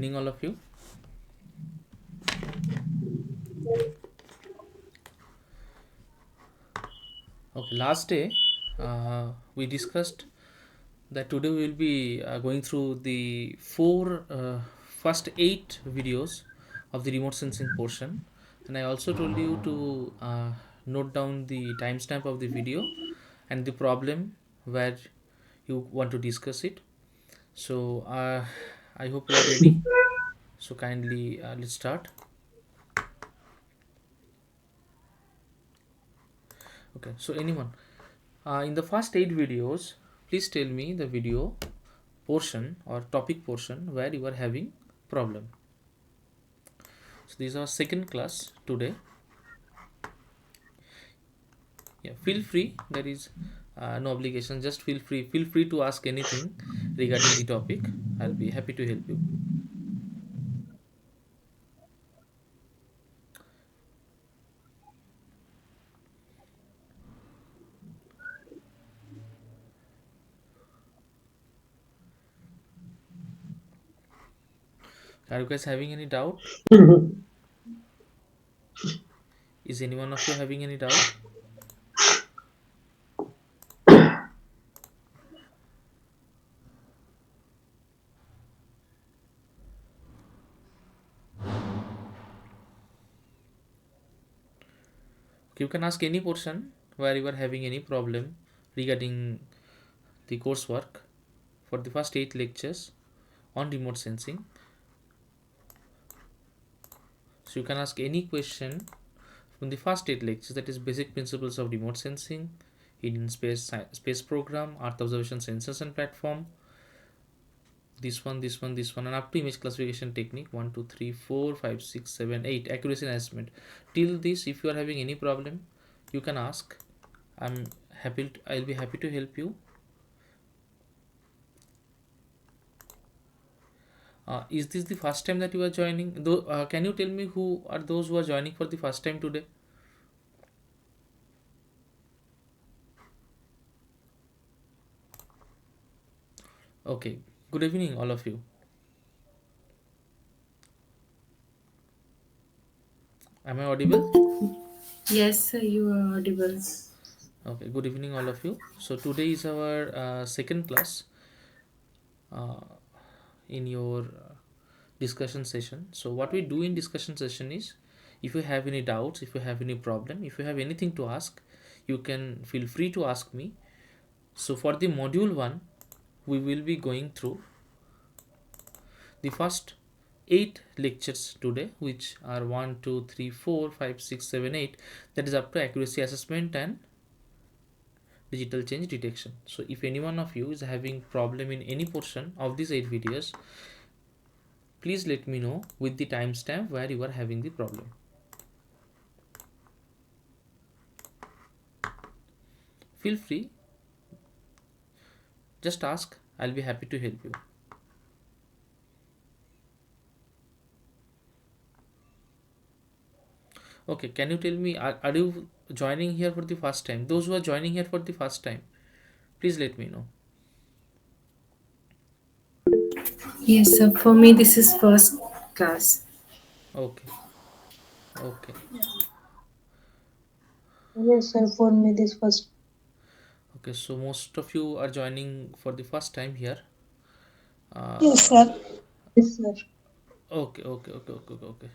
evening, all of you. Okay, last day we discussed that today we will be going through the first eight videos of the remote sensing portion, and I also told you to note down the timestamp of the video and the problem where you want to discuss it. So I hope you are ready. So kindly let's start. Okay, so anyone in the first eight videos, please tell me the video portion or topic portion where you are having problem. So these are second class today. Yeah, feel free. There is no obligation. Just feel free. Feel free to ask anything regarding the topic. I'll be happy to help you. Are you guys having any doubt? Is any one of you having any doubt? You can ask any portion where you are having any problem regarding the coursework for the first eight lectures on remote sensing. So you can ask any question from the first eight lectures, that is basic principles of remote sensing, Indian space program, Earth observation sensors and platform, this one, and up to image classification technique 1, 2, 3, 4, 5, 6, 7, 8, accuracy and assessment. Till this, if you are having any problem, you can ask. I'll be happy to help you. Is this the first time that you are joining? Though, can you tell me who are those who are joining for the first time today? Okay. Good evening, all of you. Am I audible? Yes, sir, you are audible. Okay. Good evening, all of you. So today is our second class uh, in your discussion session. So what we do in discussion session is, if you have any doubts, if you have any problem, if you have anything to ask, you can feel free to ask me. So for the module 1, we will be going through the first 8 lectures today, which are 1, 2, 3, 4, 5, 6, 7, 8. That is up to accuracy assessment and digital change detection. So if any one of you is having problem in any portion of these 8 videos, please let me know with the timestamp where you are having the problem. Feel free, just ask. I'll be happy to help you. Okay, can you tell me, are you joining here for the first time? Those who are joining here for the first time, please let me know. Yes, sir, for me this is first class. Okay, okay, Yes, sir, for me this first. okay. So most of you are joining for the first time here. Yes, Uh, sir. Yes, sir. okay, okay, okay, okay, okay, okay.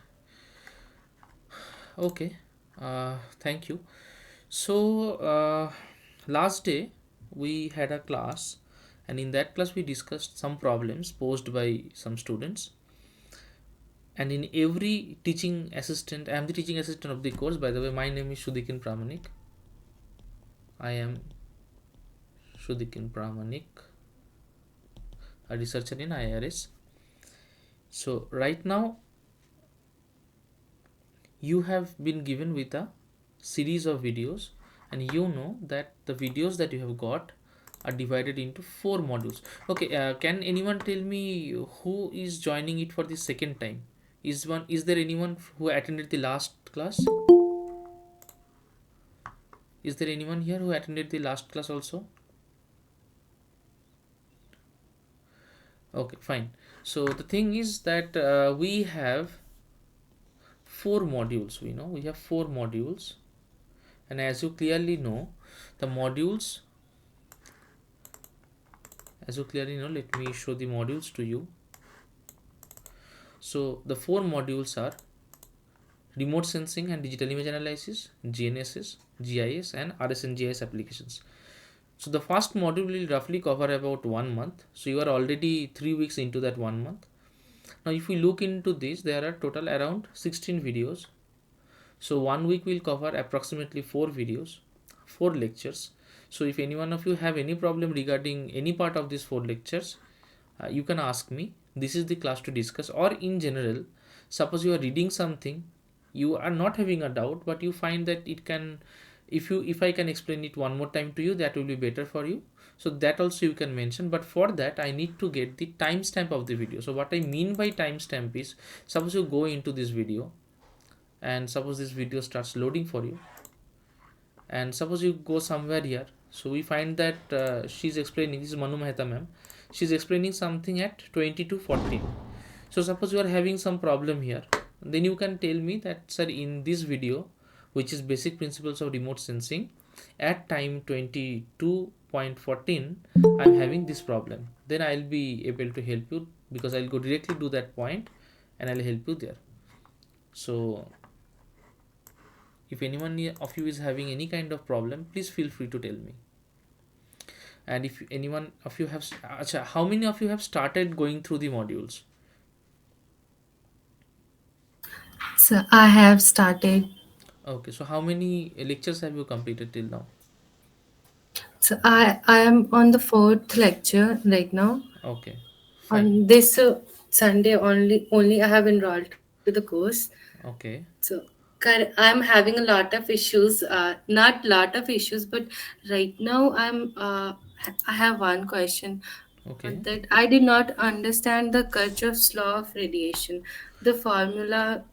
Okay. Thank you. So last day we had a class, and in that class we discussed some problems posed by some students. And in every teaching assistant, I am the teaching assistant of the course. By the way, my name is Shudikin Pramanik. I am Shudikin Pramanik, a researcher in IRS. So right now you have been given with a series of videos, and you know that the videos that you have got are divided into 4 modules. Okay, can anyone tell me who is joining it for the second time? Is there anyone who attended the last class? Is there anyone here who attended the last class also? Okay, fine. So the thing is that we have four modules. We have four modules, and as you clearly know, the modules, let me show the modules to you. So the four modules are remote sensing and digital image analysis, GNSS, GIS, and RSNGIS applications. So the first module will roughly cover about 1 month. So you are already 3 weeks into that 1 month. Now, if we look into this, there are total around 16 videos. So 1 week will cover approximately 4 videos, 4 lectures. So if any one of you have any problem regarding any part of these 4 lectures, you can ask me. This is the class to discuss. Or in general, suppose you are reading something, you are not having a doubt, but you find that it can, if I can explain it one more time to you, that will be better for you. So that also you can mention, but for that I need to get the timestamp of the video. So what I mean by timestamp is, suppose you go into this video, and suppose this video starts loading for you, and suppose you go somewhere here. So we find that she's explaining, this is Manu Mehta ma'am, she's explaining something at 20 to 14. So suppose you are having some problem here, then you can tell me that, sir, in this video, which is basic principles of remote sensing, at time 22.14 I'm having this problem. Then I'll be able to help you, because I'll go directly to that point and I'll help you there. So if anyone of you is having any kind of problem, please feel free to tell me. And if anyone of you have, how many of you have started going through the modules? So I have started. Okay, so how many lectures have you completed till now? So I am on the fourth lecture right now. Okay, fine. On this Sunday only I have enrolled to the course. Okay, So I'm having a lot of issues. Not lot of issues, but right now I have one question. okay, That I did not understand the Kirchhoff's law of radiation, the formula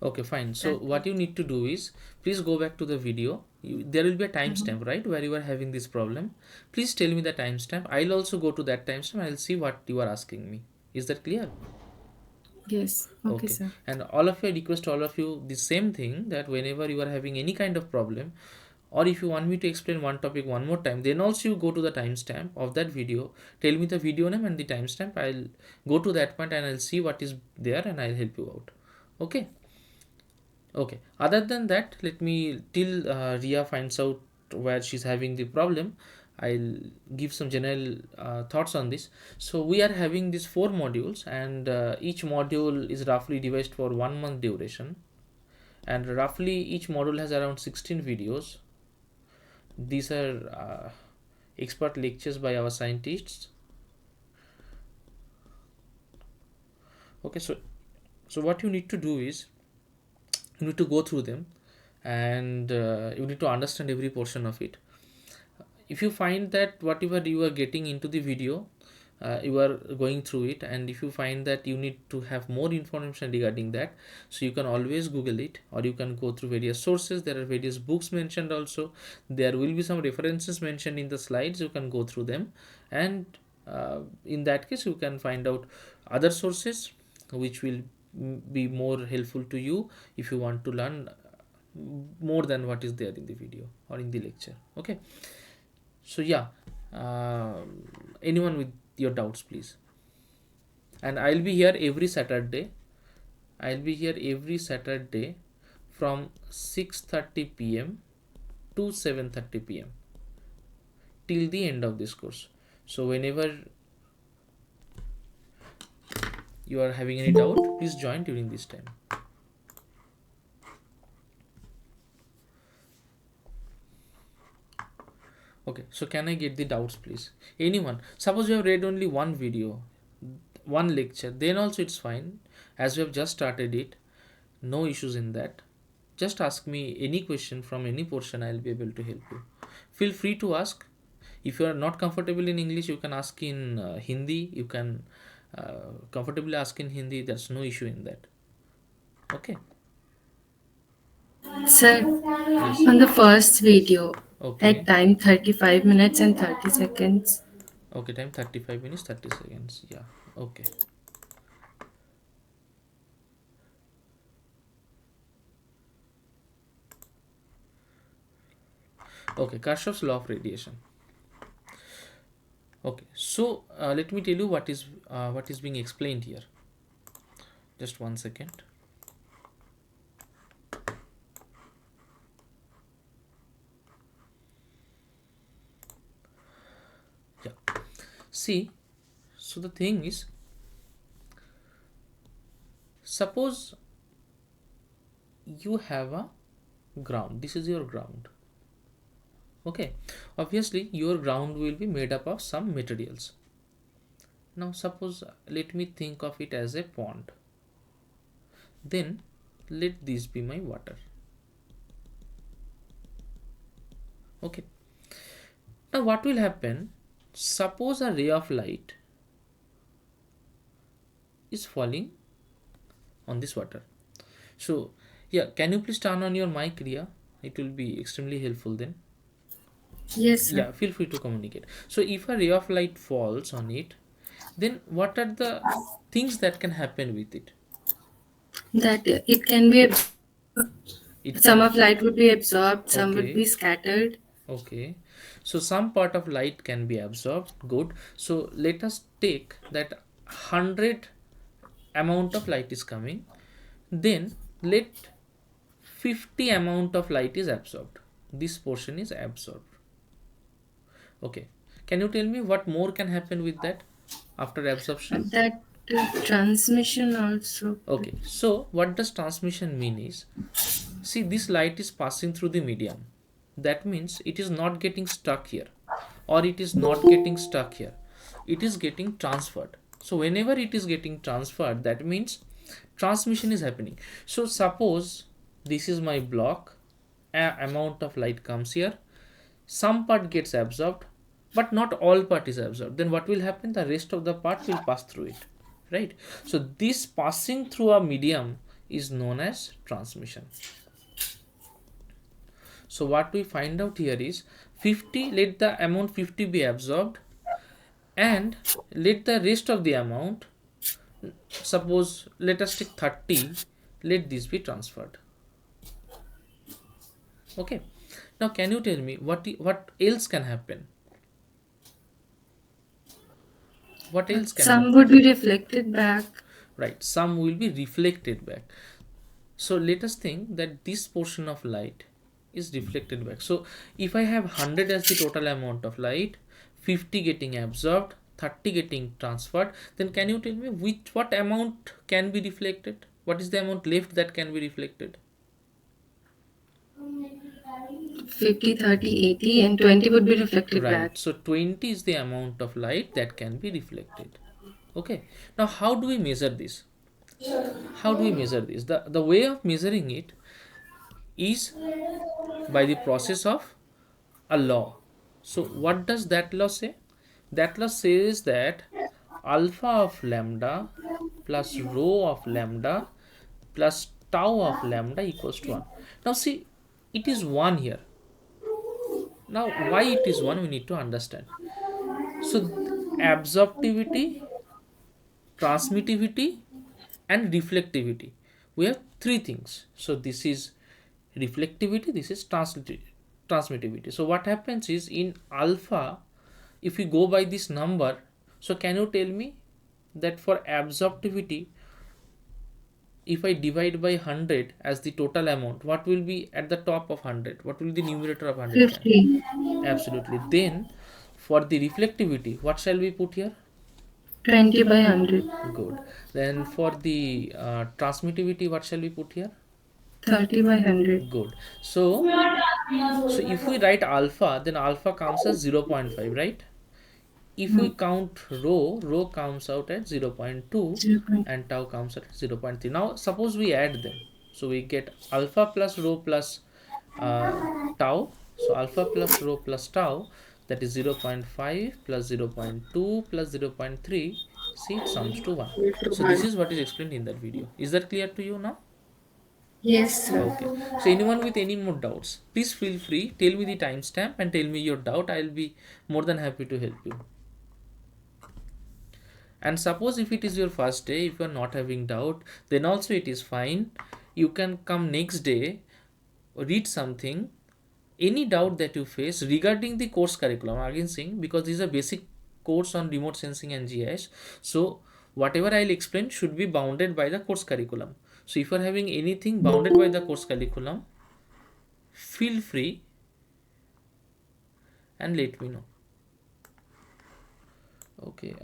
okay, fine. So that. what you need to do is, please go back to the video. There will be a Mhm. timestamp, right, where you are having this problem. Please tell me the timestamp. I'll also go to that timestamp. I'll see what you are asking me. Is that clear? Yes. Okay, Okay. sir. And all of you, I request all of you the same thing, that whenever you are having any kind of problem, or if you want me to explain one topic one more time, then also you go to the timestamp of that video. Tell me the video name and the timestamp. I'll go to that point and I'll see what is there and I'll help you out. Okay. Okay. Other than that, let me till Ria finds out where she's having the problem. I'll give some general thoughts on this. So we are having these four modules, and each module is roughly divided for 1 month duration, and roughly each module has around 16 videos. These are expert lectures by our scientists. Okay, so what you need to do is, you need to go through them, and you need to understand every portion of it. If you find that whatever you are getting into the video, you are going through it, and if you find that you need to have more information regarding that, so you can always google it, or you can go through various sources. There are various books mentioned also. There will be some references mentioned in the slides. You can go through them, and in that case you can find out other sources which will be more helpful to you if you want to learn more than what is there in the video or in the lecture. Okay. So yeah, anyone with your doubts, please. And I'll be here every Saturday. I'll be here every Saturday from 6:30 p.m. to 7:30 p.m. till the end of this course. So whenever you are having any doubt, please join during this time. Okay, so can I get the doubts, please? Anyone? Suppose you have read only one video, one lecture, then also it's fine. As we have just started it, no issues in that. Just ask me any question from any portion, I'll be able to help you. Feel free to ask. If you are not comfortable in English, you can ask in Hindi. You can comfortably ask in Hindi. There's no issue in that. Okay. Sir, Yes. on the first video, at Okay. time 35 minutes and 30 seconds. Okay, time 35 minutes 30 seconds. Yeah, okay. Okay, Karshov's law of radiation. Okay, so let me tell you what is being explained here. Just 1 second. Yeah, see, so the thing is, suppose you have a ground. This is your ground. Okay, obviously your ground will be made up of some materials. Now suppose, let me think of it as a pond. Then let this be my water. Okay, now what will happen? Suppose a ray of light is falling on this water. So yeah, can you please turn on your mic, Ria? It will be extremely helpful then. Yes, sir. Yeah, feel free to communicate. So if a ray of light falls on it, then what are the things that can happen with it? That it can be It some can, of light would be absorbed, some would okay, be scattered. okay. So some part of light can be absorbed. Good. So let us take that 100 amount of light is coming. Then let 50 amount of light is absorbed. This portion is absorbed. Okay. Can you tell me what more can happen with that after absorption? That transmission also. Okay. So what does transmission mean is, see, this light is passing through the medium. That means it is not getting stuck here, or it is not getting stuck here. It is getting transferred. So whenever it is getting transferred, that means transmission is happening. So suppose this is my block, amount of light comes here, some part gets absorbed, but not all part is absorbed. Then what will happen? The rest of the part will pass through it, right? So this passing through a medium is known as transmission. So what we find out here is 50, let the amount 50 be absorbed, and let the rest of the amount, suppose let us take 30, let this be transferred. Okay, now can you tell me what else can happen? What else can Some happen? would be reflected back. Right, some will be reflected back. So let us think that this portion of light is reflected back. So if I have 100 as the total amount of light, 50 getting absorbed, 30 getting transferred, then can you tell me what amount can be reflected? What is the amount left that can be reflected? 50, 30, 80, and 20 would be reflected back. Right, so 20 is the amount of light that can be reflected. Okay, now how do we measure this? How do we measure this? The way of measuring it is by the process of a law. So what does that law say? That law says that alpha of lambda plus rho of lambda plus tau of lambda equals to 1. Now see, it is 1 here. Now why it is 1 we need to understand. So absorptivity, transmittivity and reflectivity, we have three things. So this is reflectivity, this is transmittivity. So what happens is, in alpha, if we go by this number, so can you tell me that for absorptivity, if I divide by 100 as the total amount, what will be at the top of 100? What will the numerator of 100 can? 50, Absolutely. Then for the reflectivity, what shall we put here? 20 by 100, Good. Then for the transmittivity, what shall we put here? 30 by 100. Good. So if we write alpha, then alpha comes as 0.5, right? If we Hmm. count rho, rho comes out at 0.2 0. and tau comes at 0.3. Now suppose we add them. So we get alpha plus rho plus tau. So alpha plus rho plus tau, that is 0.5 plus 0.2 plus 0.3. See, it sums to 1. So this is what is explained in that video. Is that clear to you now? Yes, sir. Okay. So anyone with any more doubts, please feel free. Tell me the timestamp and tell me your doubt. I'll be more than happy to help you. And suppose if it is your first day, if you are not having doubt, then also it is fine. You can come next day, read something, any doubt that you face regarding the course curriculum. Again saying, because this is a basic course on remote sensing and GIS, so whatever I'll explain should be bounded by the course curriculum. So if you are having anything bounded by the course curriculum, feel free and let me know. Okay.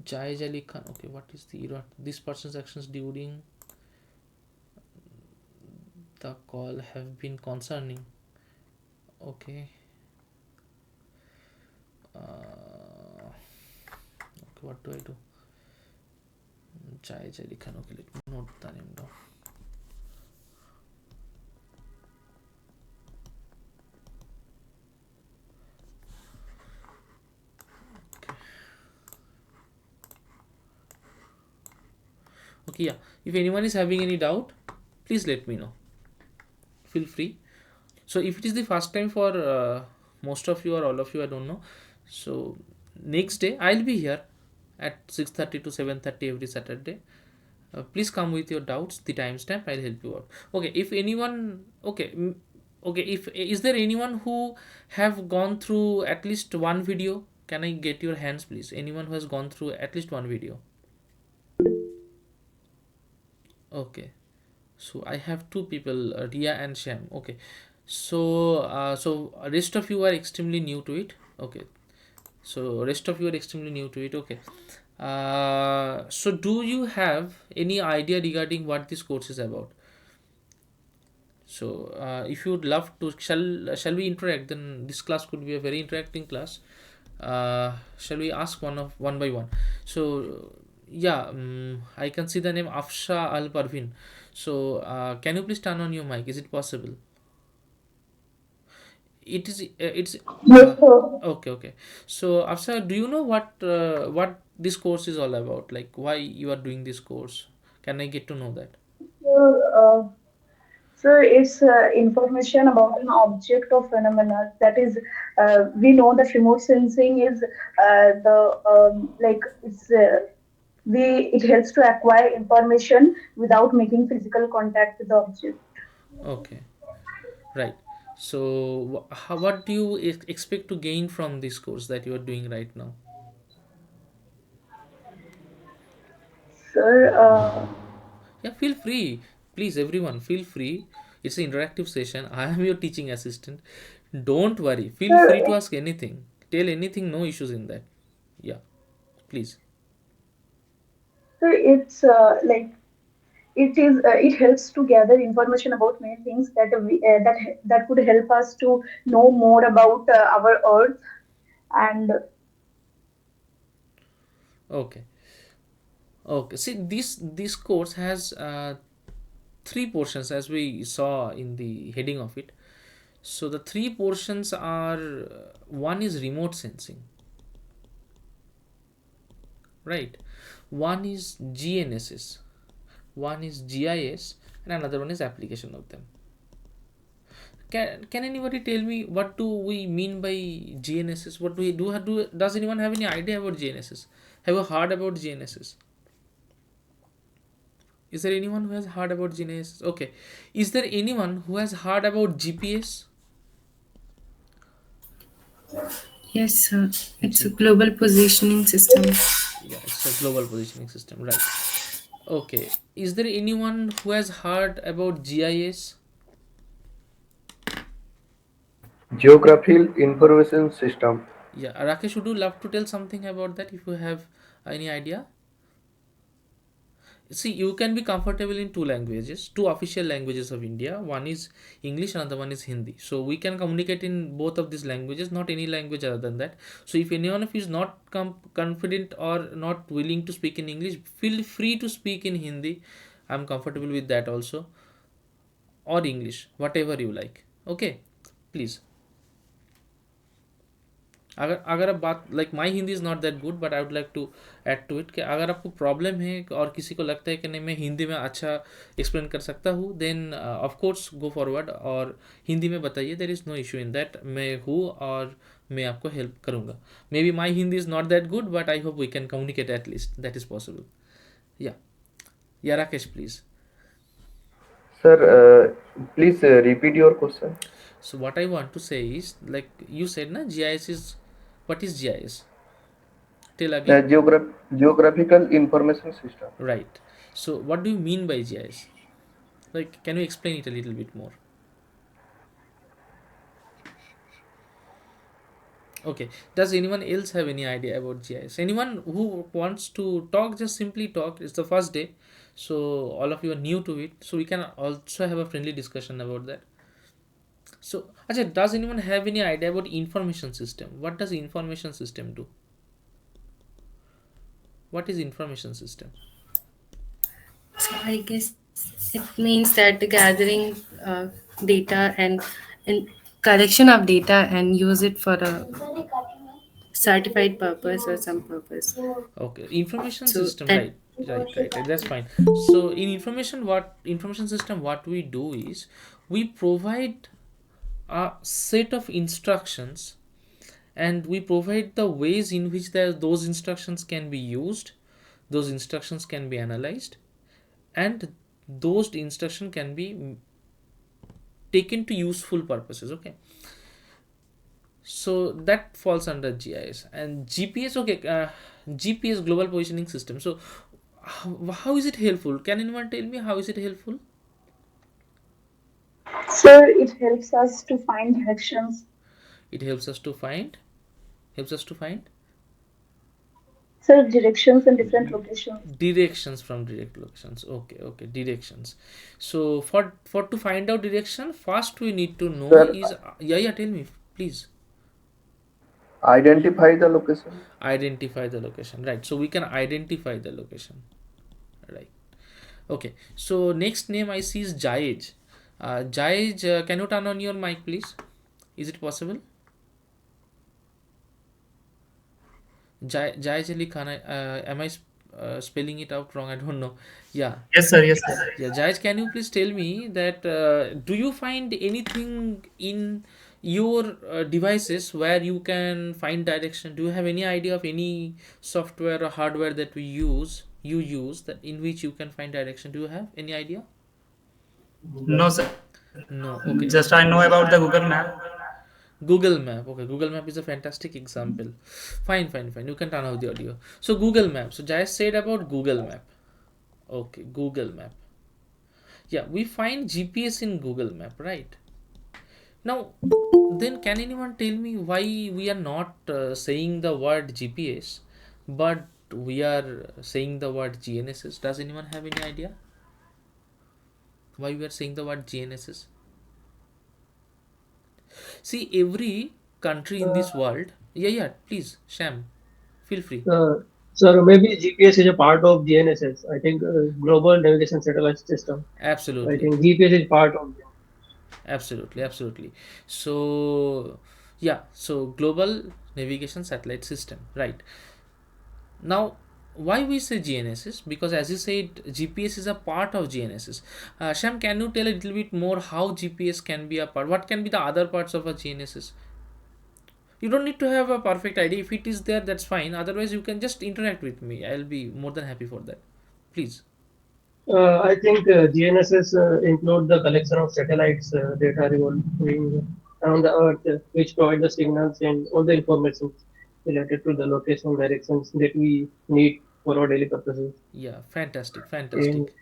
Jai Ali Khan. Okay, what is the error? This person's actions during the call have been concerning. Okay. Okay, what do I do? Jai Ali Khan. Okay, let me note the name down. Okay, yeah. If anyone is having any doubt, please let me know. Feel free. So if it is the first time for most of you or all of you, I don't know. So next day I'll be here at 6:30 to 7:30 every Saturday. Please come with your doubts. The timestamp, I'll help you out. Okay, if anyone, okay, okay, if is there anyone who have gone through at least one video? Can I get your hands, please? Anyone who has gone through at least one video? Okay, so I have two people, Ria and Sham. Okay, so rest of you are extremely new to it. Okay, so rest of you are extremely new to it. Okay, so do you have any idea regarding what this course is about? So if you would love to, shall we interact? Then this class could be a very interacting class. Shall we ask one by one? So yeah, I can see the name Afsha Al Parvin. So can you please turn on your mic? Is it possible? It is. It's. Yes, Uh, sir. okay. Okay. So Afsha, do you know what this course is all about? Like why you are doing this course? Can I get to know that? So, so it's information about an object or phenomena. That is, we know that remote sensing is the like it's we it helps to acquire information without making physical contact with the object. Okay. Right. So, what do you expect to gain from this course that you are doing right now? Sir, Yeah, feel free. Please, everyone, feel free. It's an interactive session. I am your teaching assistant. Don't worry. Feel free to sir, ask anything. Tell anything, no issues in that. Yeah, please. sir, it's like it helps to gather information about many things that could help us to know more about our earth and Okay. Okay. See, this course has three portions as we saw in the heading of it. So the three portions are one is remote sensing, right? One is GNSS, one is GIS, and another one is application of them. Can anybody tell me what do we mean by GNSS? What do we do? Does anyone have any idea about GNSS? Have you heard about GNSS? Is there anyone who has heard about GNSS? Okay. Is there anyone who has heard about GPS? Yes, sir. It's a G. global positioning system. Yeah, it's a global positioning system, right? Okay. Is there anyone who has heard about GIS? Geographical Information System. Yeah, Rakesh, would you love to tell something about that if you have any idea? See, you can be comfortable in two languages, two official languages of India. One is English, another one is Hindi. So we can communicate in both of these languages, not any language other than that. So if anyone of you is not confident or not willing to speak in English, feel free to speak in Hindi. I'm comfortable with that also, or English, whatever you like. Okay, please. अगर अगर आप बात like my Hindi is not that good but I would like to add to it कि अगर आपको problem है और किसी को लगता है कि नहीं मैं हिंदी में अच्छा एक्सप्लेन कर सकता हूँ then of course go forward और हिंदी में बताइए, there is no issue in that, मैं हूँ और मैं आपको हेल्प करूँगा. Maybe my Hindi is not that good but I hope we can communicate at least that is possible. Yeah yeah Rakesh please. Sir, please repeat your question. So what I want to say is like you said na GIS is, what is GIS? Tell again. Geographical Information System. Right. So what do you mean by GIS? Like can you explain it a little bit more? Okay. Does anyone else have any idea about GIS? Anyone who wants to talk, just simply talk. It's the first day. So all of you are new to it. So we can also have a friendly discussion about that. So Ajay, does anyone have any idea about information system? What does information system do? What is information system? So I guess it means that the gathering data and collection of data and use it for a certified purpose or some purpose. Okay, information So system, that right. That's fine. So in information system, what we do is we provide a set of instructions, and we provide the ways in which those instructions can be used, those instructions can be analyzed, and those instruction can be taken to useful purposes. Okay, so that falls under GIS and GPS. Okay, GPS, global positioning system. So how is it helpful? Can anyone tell me how is it helpful? So it helps us to find directions. It helps us to find So directions in different locations. directions from direct locations. Okay, directions. So for to find out direction, first we need to know Sir, is yeah, tell me please. identify the location. Identify the location, right? So we can identify the location, right? Okay, so next name I see is Jaij. Jaij, can you turn on your mic please? Is it possible? Jaij Ali Khan, am I spelling it out wrong? I don't know. Yeah. Yes, sir. Yes, sir. Yeah, Jayaj, can you please tell me that do you find anything in your devices where you can find direction? Do you have any idea of any software or hardware that you use that in which you can find direction? Do you have any idea? No, sir. No. Okay. Just I know about the Google Map. Google Map. Okay, Google Map is a fantastic example. Fine. You can turn off the audio. So Google Map. So Jayaj said about Google Map. Okay, Google Map. Yeah, we find GPS in Google Map, right? Now, then can anyone tell me why we are not saying the word GPS, but we are saying the word GNSS? Does anyone have any idea why we are saying the word GNSS? See, every country in Uh, this world. Yeah. Please, Sham, feel free. Sir, maybe GPS is a part of GNSS. I think Global Navigation Satellite System. I Absolutely, think GPS is part of it. absolutely. So, yeah. So global navigation satellite system, right? Now, why we say GNSS? Because as you said, GPS is a part of GNSS. Sham, can you tell a little bit more how GPS can be a part? What can be the other parts of a GNSS? You don't need to have a perfect idea. If it is there, that's fine. Otherwise, you can just interact with me. I'll be more than happy for that. Please. I think GNSS include the collection of satellites that are revolving around the Earth, which provide the signals and all the information related to the location directions that we need for our daily purposes. Yeah, fantastic, And fantastic.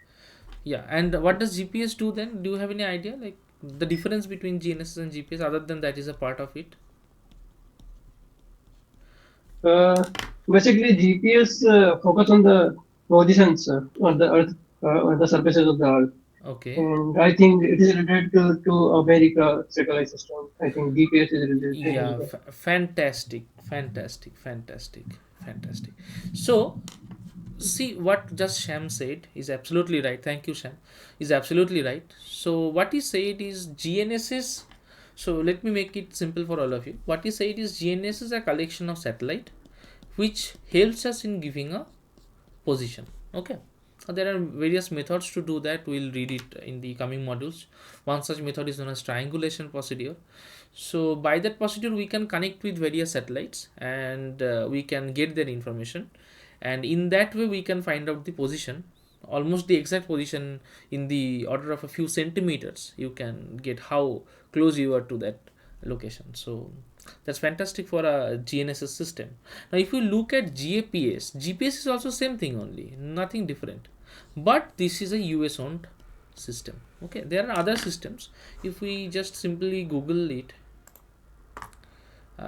Yeah, and what does GPS do then? Do you have any idea? Like the difference between GNSS and GPS, other than that is a part of it? uh, basically, GPS focus on the positions on the Earth, on the surfaces of the Earth. Okay. And I think it is related to America satellite system. I think GPS is related to Yeah, America. fantastic. So, see what just Sham said is absolutely right. Thank you, Sham. Is absolutely right. So, what he said is GNSS So let me make it simple for all of you. What he said is GNS is a collection of satellite which helps us in giving a position. Okay. There are various methods to do that. We'll read it in the coming modules. One such method is known as triangulation procedure. So by that procedure we can connect with various satellites and we can get their information, and in that way we can find out the position, almost the exact position in the order of a few centimeters. You can get how close you are to that location. So that's fantastic for a GNSS system. Now if you look at GPS is also same thing, only nothing different, but this is a US owned system. Okay, there are other systems. If we just simply google it,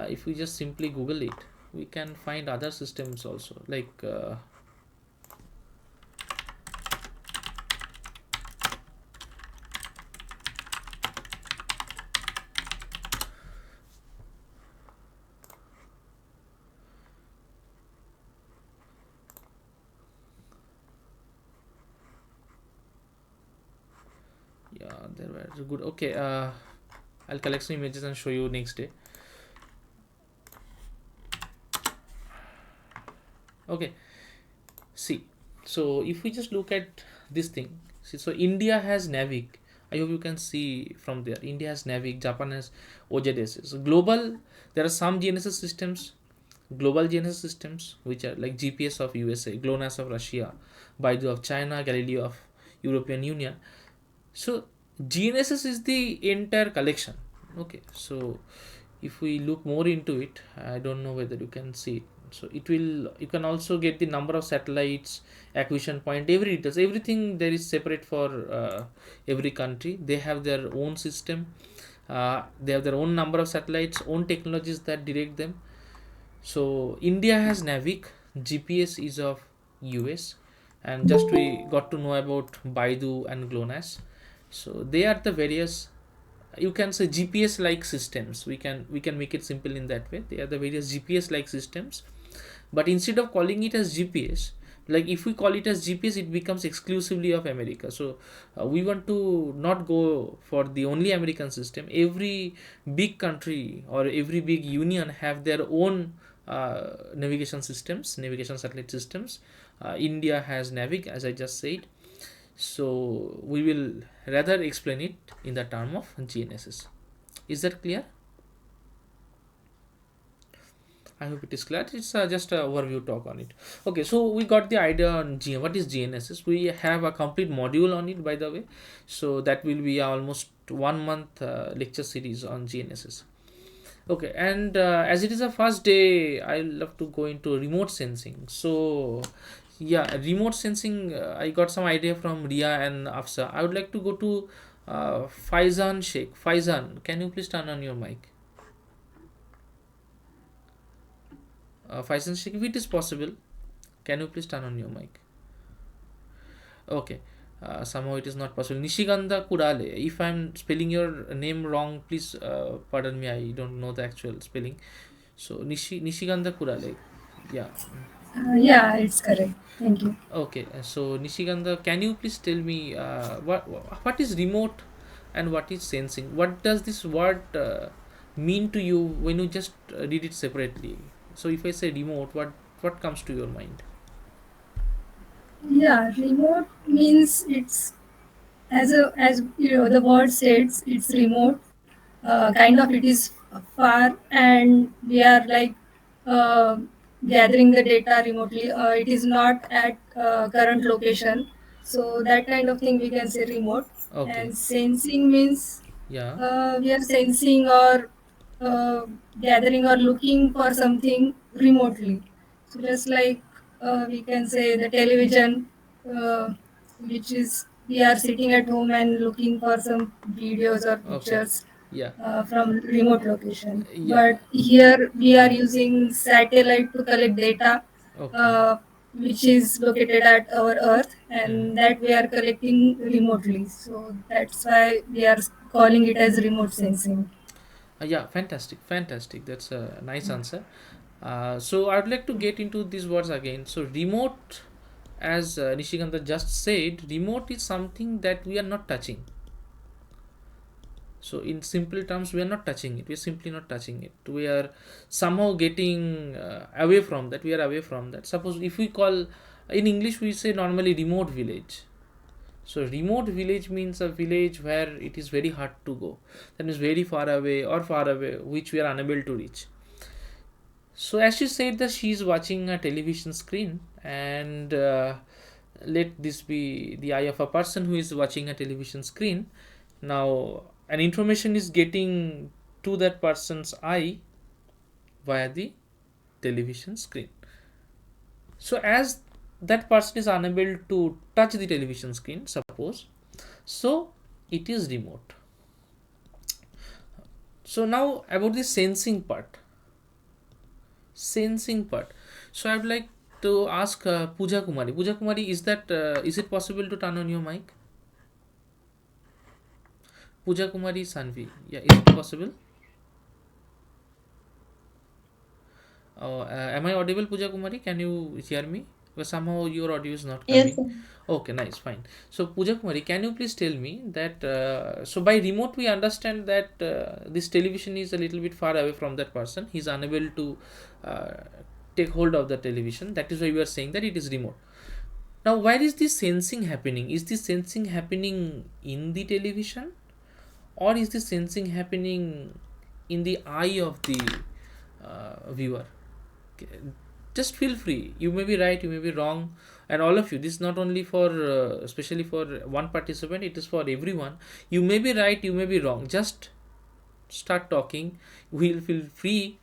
if we just simply google it, we can find other systems also, like yeah, there were good. Okay, I'll collect some images and show you next day. Okay, see, so if we just look at this thing, see, so India has Navig. I hope you can see from there. India has Navig, Japan has OZSS. So global, there are some GNSS systems, global GNSS systems, which are like GPS of USA, GLONASS of Russia, Baidu of China, Galileo of European Union. So GNSS is the entire collection. Okay, so if we look more into it, I don't know whether you can see it. So it will, you can also get the number of satellites, acquisition point, every details, everything there is separate for every country. They have their own system, they have their own number of satellites, own technologies that direct them. So India has Navig, GPS is of US, and just we got to know about Baidu and GLONASS. So they are the various, you can say GPS like systems. We can make it simple in that way. They are the various GPS like systems, but instead of calling it as GPS, like if we call it as GPS, it becomes exclusively of America. So we want to not go for the only American system. Every big country or every big union have their own navigation systems, navigation satellite systems. India has Navig, as I just said. So we will rather explain it in the term of GNSS. Is that clear? I hope it is clear. It's just a overview talk on it. Okay, so we got the idea on what is GNSS. We have a complete module on it, by the way. So that will be almost 1 month lecture series on GNSS. Okay, and as it is a first day, I love to go into remote sensing. So yeah, remote sensing, I got some idea from Ria and Afsa. I would like to go to Faizan Sheikh. Faizan, can you please turn on your mic? Faizan Sheikh, if it is possible, can you please turn on your mic? Okay. Somehow it is not possible. Nishiganda Kurale. If I'm spelling your name wrong, please pardon me. I don't know the actual spelling. So Nishiganda Kurale. Yeah. Yeah, it's correct. Thank you. Okay. So Nishiganda, can you please tell me what is remote and what is sensing? What does this word mean to you when you just read it separately? So if I say remote, what comes to your mind? Yeah, remote means it's as you know the word says it's remote. Kind of it is far, and we are like uh, gathering the data remotely. It is not at current location, so that kind of thing we can say remote. Okay. And sensing means Yeah. we are sensing or uh, gathering or looking for something remotely. So just like we can say the television, uh, which is we are sitting at home and looking for some videos or Okay. pictures Yeah. from remote location. Yeah. But here we are using satellite to collect data, Okay. uh, which is located at our Earth, Hmm. and that we are collecting remotely. So that's why we are calling it as remote sensing. Yeah, fantastic, fantastic. That's a nice answer. So I'd like to get into these words again. So remote, as Nishikanta just said, remote is something that we are not touching. So in simple terms, we are not touching it, we are simply not touching it, we are somehow getting away from that, we are away from that. Suppose if we call, in English we say normally remote village. So remote village means a village where it is very hard to go, that is very far away or far away, which we are unable to reach. So as she said that she is watching a television screen, and let this be the eye of a person who is watching a television screen. Now an information is getting to that person's eye via the television screen. So as that person is unable to touch the television screen, suppose, so it is remote. So now about the sensing part. Sensing part. So I would like to ask Pooja Kumari. Pooja Kumari, is it possible to turn on your mic? Pooja Kumari Sanvi. Yeah, is it possible? Am I audible, Pooja Kumari? Can you hear me? Because somehow your audio is not Yes, coming. sir. Okay, nice, fine. So Pooja Kumari, can you please tell me that so by remote we understand that this television is a little bit far away from that person. He's unable to uh, take hold of the television. That is why we are saying that it is remote. Now, where is this sensing happening? Is this sensing happening in the television, or is this sensing happening in the eye of the viewer? Okay, just feel free, you may be right, you may be wrong, and all of you, this is not only for especially for one participant, it is for everyone. You may be right, you may be wrong, just start talking, we'll feel free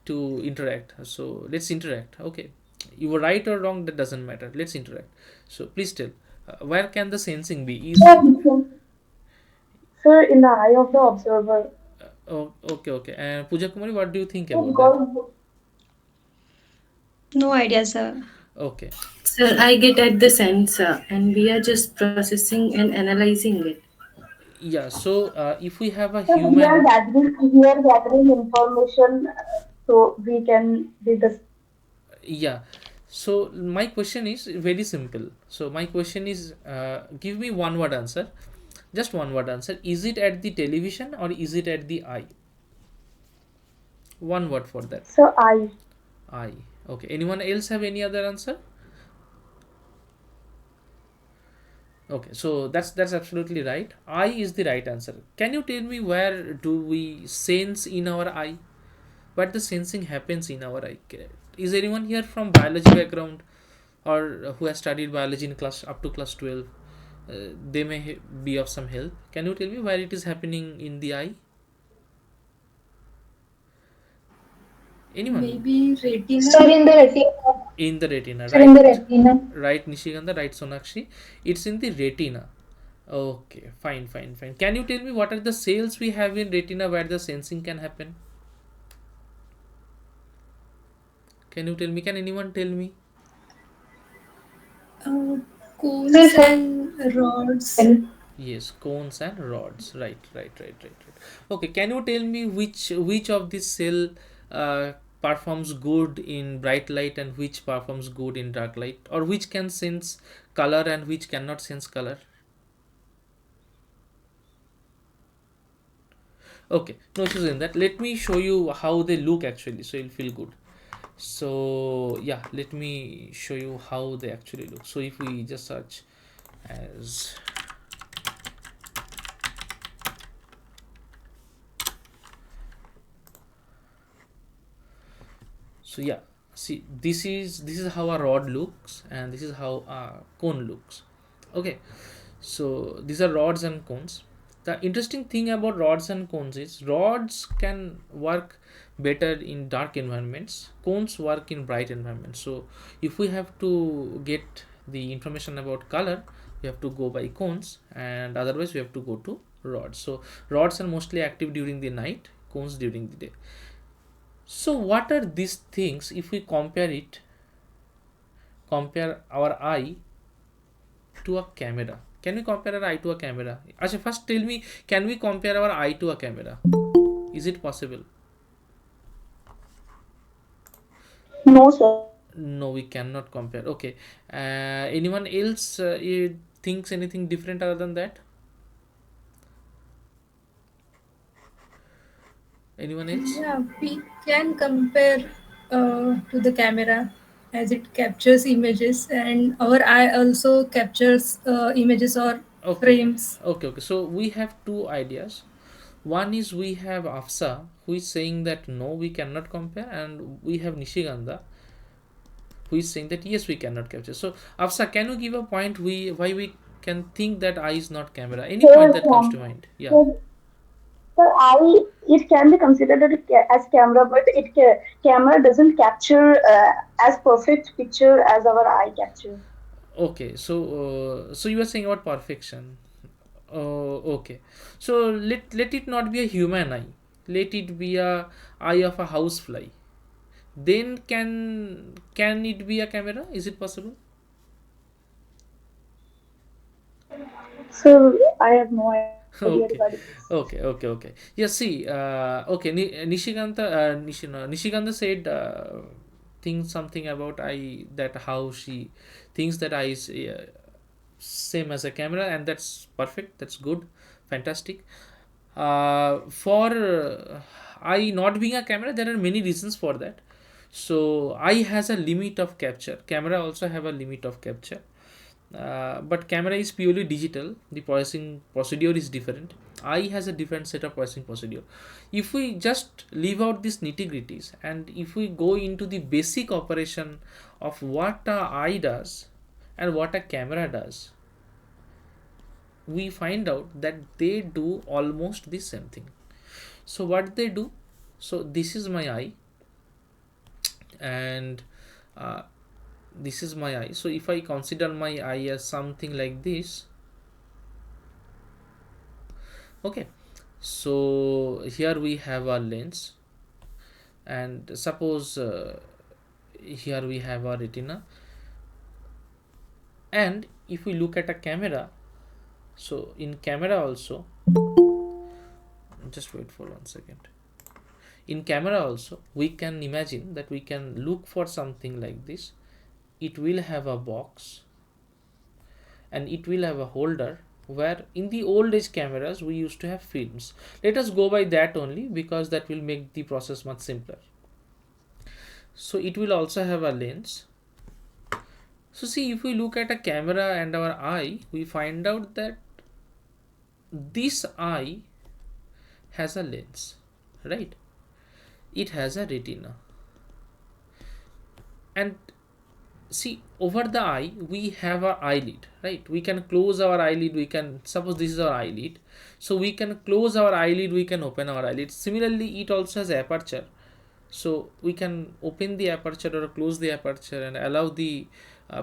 to interact. So let's interact. Okay, you were right or wrong, that doesn't matter, let's interact. So please tell, where can the sensing be? Is Yeah, sir, in the eye of the observer. oh, okay, okay. And Pooja Kumari, what do you think So about that? because No idea, sir. Okay. So So I get at the sensor, and we are just processing and analyzing it. yeah, so if we have a so human, we are gathering information so we can be the yeah, so my question is very simple. So my question is, give me one word answer, just one word answer. Is it at the television or is it at the eye? One word for that. so I. Eye. Okay, anyone else have any other answer? Okay, so that's absolutely right, eye is the right answer. Can you tell me where do we sense in our eye? What the sensing happens in our eye? Is anyone here from biology background, or who has studied biology in class up to class 12? They may be of some help. Can you tell me where it is happening in the eye? Anyone? Maybe retina. Sir, in the retina. In the retina, Sir, in right? the retina. Right, Nishiganda, right, Sonakshi. It's in the retina. Okay, fine, fine, fine. Can you tell me what are the cells we have in retina where the sensing can happen? Can you tell me? Can anyone tell me? Uh, Sir, cones and rods. Yes, cones and rods. Right, right, right, right, right. Okay, can you tell me which of this cell performs good in bright light and which performs good in dark light, or which can sense color and which cannot sense color? Okay, no issues in that. Let me show you how they look actually, so you'll feel good. So yeah, let me show you how they actually look. So if we just search as, so yeah, see, this is how a rod looks and this is how a cone looks. Okay, so these are rods and cones. The interesting thing about rods and cones is rods can work better in dark environments, cones work in bright environments. So if we have to get the information about color, we have to go by cones, and otherwise we have to go to rods. So rods are mostly active during the night, cones during the day. So what are these things if we compare our eye to a camera? Can we compare our eye to a camera? Actually, first tell me, can we compare our eye to a camera? Is it possible? No, sir. No, we cannot compare. Okay. Anyone else thinks anything different other than that? Anyone else? Yeah, we can compare to the camera as it captures images, and our eye also captures images or Okay, frames. okay. So we have two ideas. One is we have Afsa who is saying that no, we cannot compare, and we have Nishiganda who is saying that yes, we cannot capture. So Afsa, can you give a point we why we can think that eye is not camera? Any point So, that comes to mind? Yeah. so, so I it can be considered as camera, but camera doesn't capture as perfect picture as our eye capture. Okay. So you were saying about perfection. Okay. So let it not be a human eye. Let it be a eye of a housefly. Then can it be a camera? Is it possible? So I have no idea regarding Okay, this. okay. Yeah, see, okay, Nishiganda said things something about I that how she thinks that I is same as a camera, and that's perfect. That's good, fantastic. For I not being a camera, there are many reasons for that. So I has a limit of capture. Camera also have a limit of capture, but camera is purely digital. The processing procedure is different. I has a different set of processing procedure. If we just leave out these nitty gritties and if we go into the basic operation of what a eye does and what a camera does, we find out that they do almost the same thing. So what they do, so this is my eye, and uh, this is my eye. So if I consider my eye as something like this, okay, so here we have a lens, and suppose here we have a retina, and if we look at a camera, so in camera also, just wait for 1 second. In camera also we can imagine that we can look for something like this. It will have a box and it will have a holder, where in the old age cameras we used to have films. Let us go by that only, because that will make the process much simpler. So it will also have a lens. So see, if we look at a camera and our eye, we find out that this eye has a lens, right? It has a retina, and see, over the eye we have a eyelid, right? We can close our eyelid. We can suppose this is our eyelid, so we can close our eyelid, we can open our eyelid. Similarly, it also has aperture, so we can open the aperture or close the aperture and allow the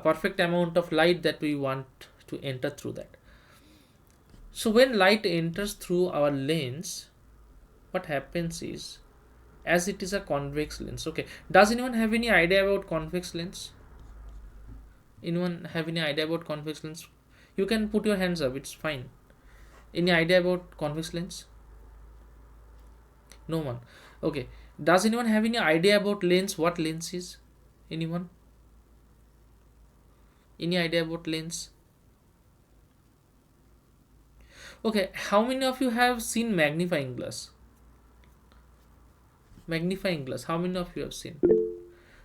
perfect amount of light that we want to enter through that. So when light enters through our lens, what happens is, as it is a convex lens, okay, does anyone have any idea about convex lens? Anyone have any idea about convex lens? You can put your hands up, it's fine. Any idea about convex lens? No one. Okay, does anyone have any idea about lens? What lens is? Anyone? Any idea about lens? Okay, how many of you have seen magnifying glass? Magnifying glass, how many of you have seen?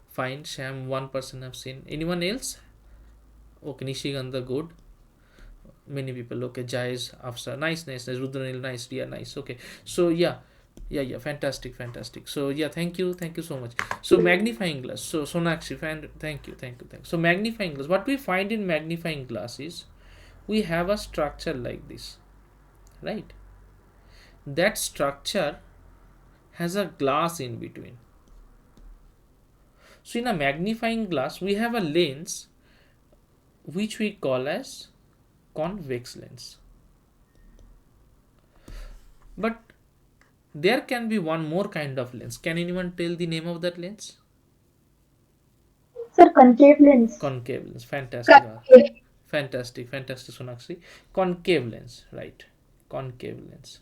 Fine, Sham, one person have seen. Anyone else? Okay, Nishiganda, good. Many people. Okay, Jais, Afsa, nice. Rudranil, nice. Yeah, nice. Okay, so yeah, fantastic. So yeah, thank you so much. So magnifying glass. So Sonakshi, thank you. So magnifying glass. What we find in magnifying glass is we have a structure like this, right? That structure has a glass in between. So in a magnifying glass, we have a lens which we call as convex lens. But there can be one more kind of lens. Can anyone tell the name of that lens? Sir, concave lens. Concave lens. Fantastic. Fantastic, Sonakshi. Concave lens, right? Concave lens.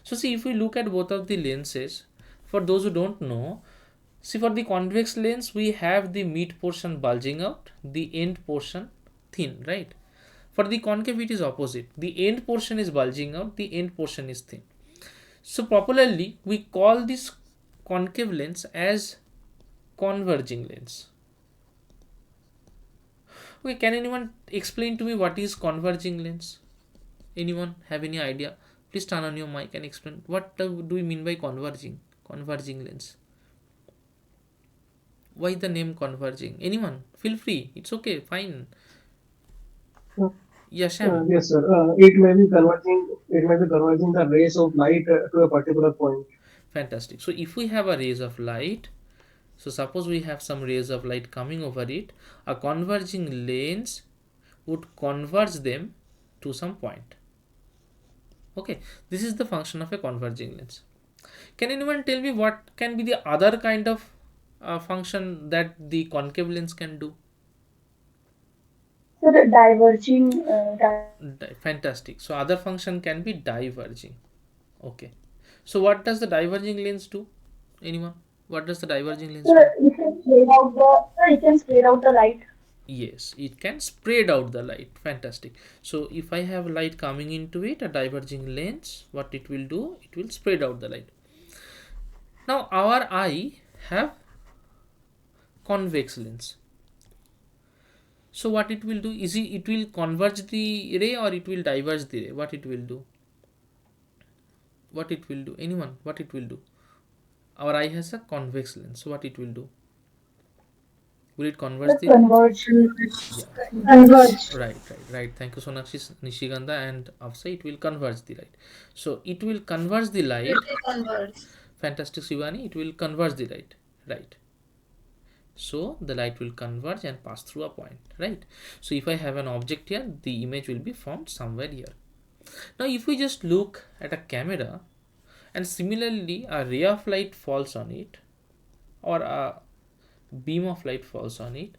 So see, if we look at both of the lenses, for those who don't know, see, for the convex lens, we have the mid portion bulging out, the end portion thin, right? For the concave, it is opposite. The end portion is bulging out, the end portion is thin. So popularly we call this concave lens as converging lens. Okay, can anyone explain to me what is converging lens? Anyone have any idea? Please turn on your mic and explain what do we mean by converging lens. Why the name converging? Anyone? Feel free. It's okay. Fine. Uh, Yeah, Sham. yes, sir. It may be converging. It may be converging the rays of light to a particular point. Fantastic. So if we have a rays of light, so suppose we have some rays of light coming over it, a converging lens would converge them to some point. Okay, this is the function of a converging lens. Can anyone tell me what can be the other kind of function that the concave lens can do? So the diverging, Fantastic. So other function can be diverging. Okay. So what does the diverging lens do? Anyone? What does the diverging lens so do? you can spread out the light. Yes, it can spread out the light. Fantastic. So if I have light coming into it, a diverging lens, what it will do? It will spread out the light. Now our eye have convex lens. So what it will do is it will converge the ray or it will diverge the ray. What it will do? What it will do? Anyone? What it will do? Our eye has a convex lens. So what it will do? Will it converge The the ray? converge, Yeah. converge. Right. Thank you, Sonakshi, Nishiganda, and Afsa. It will converge the light. So it will converge the It light. will converge. Fantastic, Shivani. It will converge the light. Right. So the light will converge and pass through a point. Right. So if I have an object here, the image will be formed somewhere here. Now, if we just look at a camera, and similarly a ray of light falls on it, or a beam of light falls on it,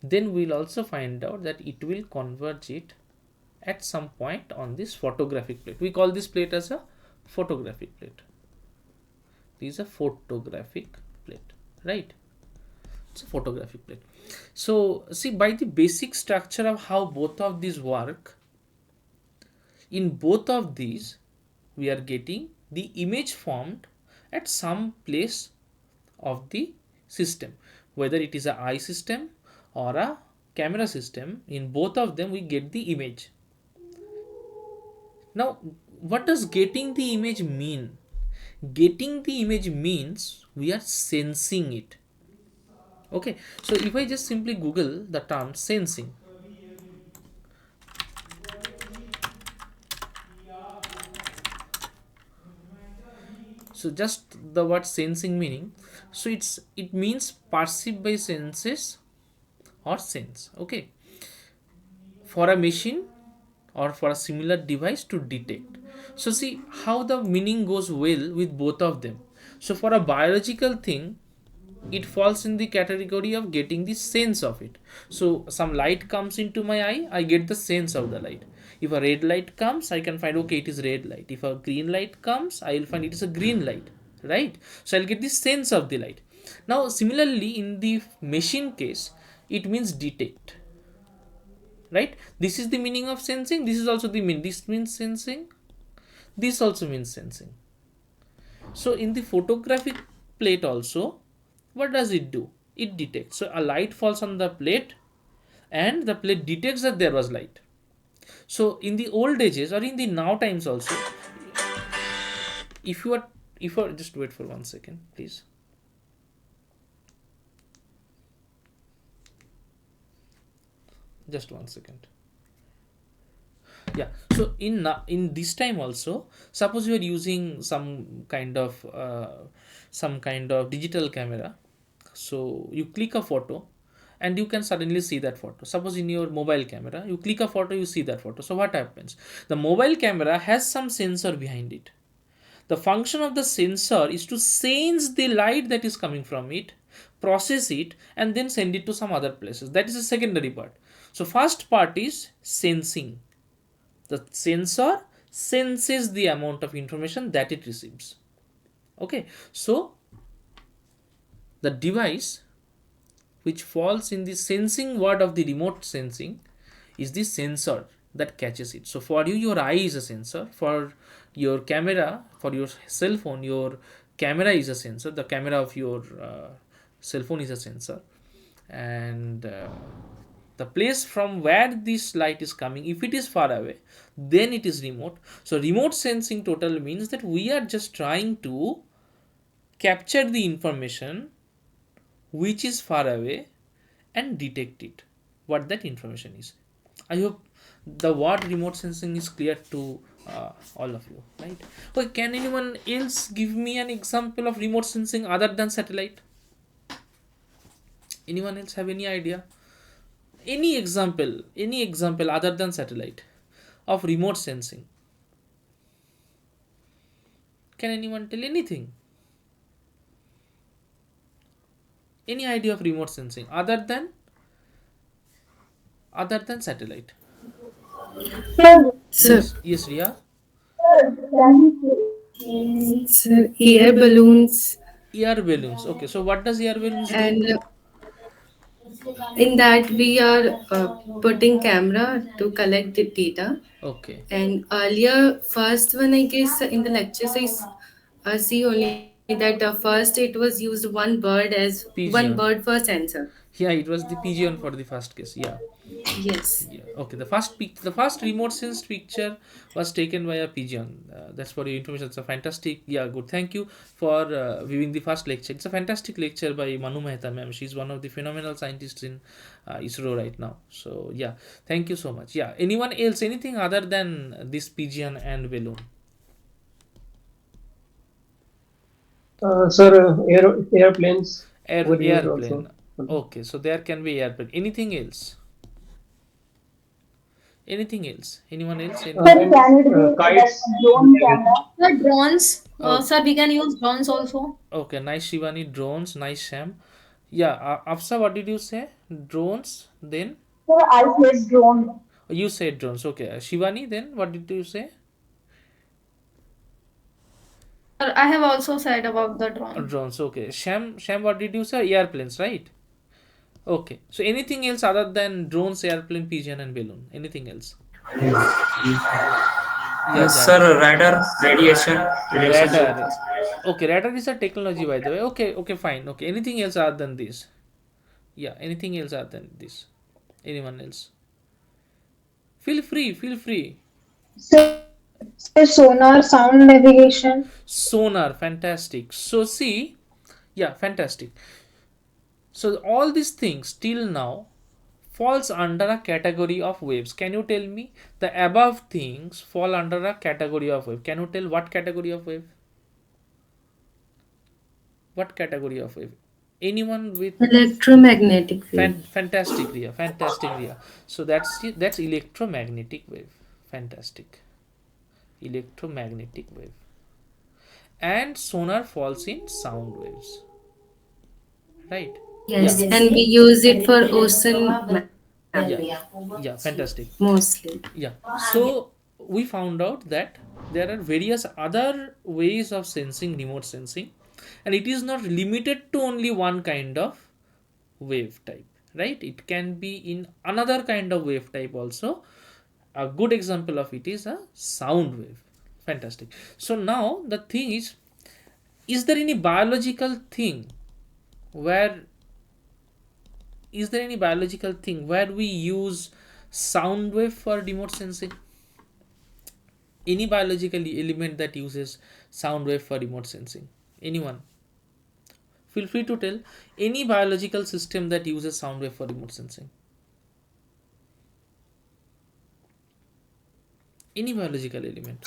then we'll also find out that it will converge it at some point on this photographic plate. We call this plate as a photographic plate. This is a photographic plate, right? It's a photographic plate. So see, by the basic structure of how both of these work, in both of these we are getting the image formed at some place of the system, whether it is a eye system or a camera system. In both of them we get the image. Now what does getting the image mean? Getting the image means we are sensing it. Okay, so if I just simply google the term sensing, so just the word sensing meaning, so it means perceived by senses or sense. Okay, for a machine or for a similar device to detect. So see how the meaning goes well with both of them. So for a biological thing, it falls in the category of getting the sense of it. So some light comes into my eye, I get the sense of the light. If a red light comes, I can find, okay, it is red light. If a green light comes, I will find it is a green light, right? So I'll get the sense of the light. Now similarly in the machine case, it means detect, right? This is the meaning of sensing. This is also the mean. This means sensing. This also means sensing. So in the photographic plate also, what does it do? It detects. So a light falls on the plate and the plate detects that there was light. So in the old ages or in the now times also, if you are, just wait for 1 second please. Just 1 second. Yeah, so in this time also, suppose you are using some kind of digital camera. So you click a photo and you can suddenly see that photo. Suppose in your mobile camera you click a photo, you see that photo. So what happens? The mobile camera has some sensor behind it. The function of the sensor is to sense the light that is coming from it, process it, and then send it to some other places. That is the secondary part. So first part is sensing. The sensor senses the amount of information that it receives. Okay, so the device which falls in the sensing word of the remote sensing is the sensor. that catches it. So for you, your eye is a sensor. For your camera, for your cell phone, your camera is a sensor. The camera of your cell phone is a sensor. And the place from where this light is coming, if it is far away, then it is remote. So remote sensing total means that we are just trying to capture the information which is far away and detect it, what that information is. I hope the word remote sensing is clear to all of you, right? Okay, can anyone else give me an example of remote sensing other than satellite? Anyone else have any idea? Any example other than satellite of remote sensing? Can anyone tell anything? Any idea of remote sensing other than satellite? Sir, Yes, Ria. sir, air balloons, Air balloons. Okay, so what does air balloons do? and in that we are putting camera to collect the data. Okay, And earlier, first one, I guess, in the lectures, see only that first it was used one bird pigeon. per sensor. Yeah, it was the pigeon for the first case. Yeah. Yes. Yeah. Okay. The first remote sensed picture was taken by a pigeon. That's for your information. It's a fantastic. Yeah. Good. Thank you for viewing the first lecture. It's a fantastic lecture by Manu Mehta, ma'am. She's one of the phenomenal scientists in ISRO right now. So yeah. Thank you so much. Yeah. Anyone else? Anything other than this pigeon and balloon? Sir, airplanes were used Airplane. also. Okay. So there can be airplane. Anything else? Anything else? Anyone else? Sir, Anything? can it be that Kites. drone camera? The drones, Oh, sir, we can use drones also. okay, nice Shivani. Drones, nice Sham. Yeah, Afsa, what did you say? Drones. Then Sir, I said drone. you said drones. Okay, Shivani. Then what did you say? Sir, I have also said about the drone. Drones. Okay, Sham. What did you say? Airplanes, right? Okay. So anything else other than drones, airplane, pigeon, and balloon? Anything else? Yeah, Jai. Sir, radar, radiation, relationship. Radar. Okay, radar is a technology, by the way. Okay, okay, fine. Okay, anything else other than this? Yeah, anything else other than this? Anyone else? Feel free. Feel free. Say sonar, sound navigation. Sonar, fantastic. So see, yeah, fantastic. So all these things till now falls under a category of waves. Can you tell me the above things fall under a category of wave? Can you tell what category of wave? What category of wave? Anyone with Electromagnetic wave. fantastic Ria, fantastic Ria. So that's electromagnetic wave. Fantastic. Electromagnetic wave. And sonar falls in sound waves. Right? Yeah. Yes, and we use it for ocean mapping Yeah. Yeah, fantastic. mostly. Yeah. So we found out that there are various other ways of sensing remote sensing, and it is not limited to only one kind of wave type, right? It can be in another kind of wave type also. A good example of it is a sound wave. Fantastic. So now the thing is there any biological thing where where we use sound wave for remote sensing? Any biological element that uses sound wave for remote sensing? Anyone? Feel free to tell any biological system that uses sound wave for remote sensing. Any biological element.